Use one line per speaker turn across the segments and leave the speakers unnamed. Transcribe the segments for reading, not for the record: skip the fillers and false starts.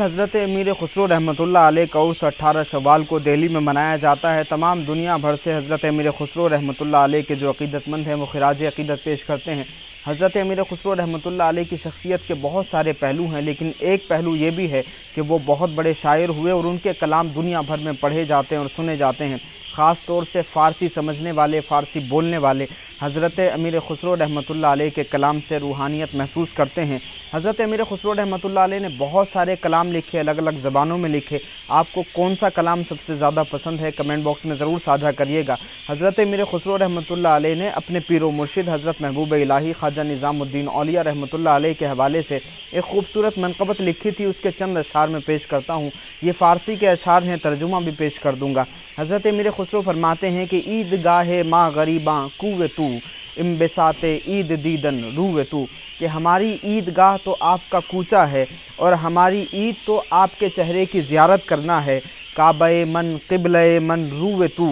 हज़रत अमीर खुसरो रहमतुल्लाह अलैह का उर्स 18 शव्वाल को दिल्ली में मनाया जाता है। तमाम दुनिया भर से हज़रत अमीर खुसरो रहमतुल्लाह अलैह के जो अक़ीदतमंद हैं वो ख़िराज अक़ीदत पेश करते हैं। हज़रत अमीर खुसरो रहमतुल्लाह अलैह की शख्सियत के बहुत सारे पहलू हैं, लेकिन एक पहलू ये भी है कि वो बहुत बड़े शायर हुए और उनके कलाम दुनिया भर में पढ़े जाते हैं और सुने जाते हैं। ख़ास तौर से फ़ारसी समझने वाले, फ़ारसी बोलने वाले हज़रत अमीर खुसरो रहमतुल्लाह अलैह के कलाम से रूहानियत महसूस करते हैं। हज़रत अमीर खुसरो रहमतुल्लाह अलैह ने बहुत सारे कलाम लिखे, अलग अलग ज़बानों में लिखे। आपको कौन सा कलाम सबसे ज़्यादा पसंद है, कमेंट बॉक्स में ज़रूर साझा करिएगा। हज़रत अमीर खुसरो रहमतुल्लाह अलैह ने अपने पीर व मुर्शिद हज़रत महबूब इलाही ख्वाजा निज़ामुद्दीन औलिया रहमतुल्लाह अलैह के हवाले से एक खूबसूरत मनक़बत लिखी थी, उसके चंद अशआर में पेश करता हूँ। ये फ़ारसी के अशआर हैं, तर्जुमा भी पेश कर दूँगा। हज़रत अमीर खुसरो फरमाते हैं कि ईदगाह माँ गरीबां कूवे तू इम्बिसाते ईद दीदन रूवे तू, कि हमारी ईदगाह तो आपका कूचा है और हमारी ईद तो आपके चेहरे की ज़ियारत करना है। काबे मन क़िबले मन रूवे तू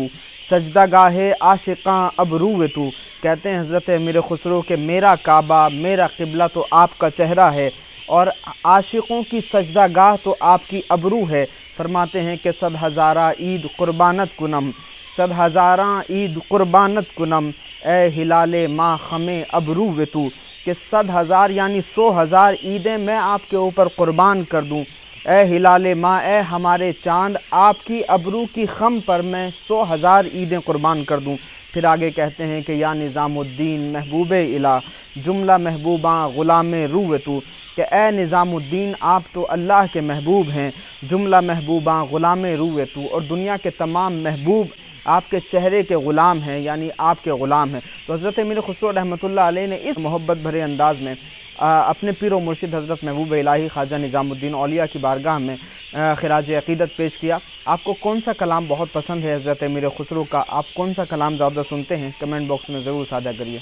सजदागाहे आशिकां अब रूवे तू। कहते हैं हज़रत अमीर खुसरो कि मेरा काबा, मेरा क़िबला तो आपका चेहरा है और आशिकों की सजदागाह तो आपकी अबरू है। फरमाते हैं कि सद हज़ारा ईद क़ुरबानत कुनम, सद हज़ारा ईद क़ुरबानत कुनम, ए हिलाले माँ ख़मे अबरू वे तू, कि 100,000 यानी 100,000 ईदें मैं आपके ऊपर क़ुरबान कर दूँ। ए हिलाले माँ, ए हमारे चाँद, आपकी अबरू की ख़म पर मैं 100,000 ईदें क़ुरबान कर दूँ। फिर आगे कहते हैं कि या निज़ामुद्दीन महबूब इला जुमला महबूबां ग़ुलाम रूवे तू, कि ए निज़ामुद्दीन आप तो अल्लाह के महबूब हैं, जुमला महबूबां ग़ुलाम रूवे तू, और दुनिया के तमाम महबूब आपके चेहरे के ग़ुलाम हैं, यानी आपके ग़ुलाम हैं। तो हज़रत अमीर खुसरो रहमतुल्लाह अलैह ने इस मोहब्बत भरे अंदाज़ में अपने पीर व मुर्शिद हज़रत महबूब इलाही ख्वाजा निज़ामुद्दीन औलिया की बारगाह में ख़िराज अक़ीदत पेश किया। आपको कौन सा कलाम बहुत पसंद है हज़रत अमीर खुसरो का? आप कौन सा कलाम ज़्यादा सुनते हैं? कमेंट बॉक्स में ज़रूर साझा करिए।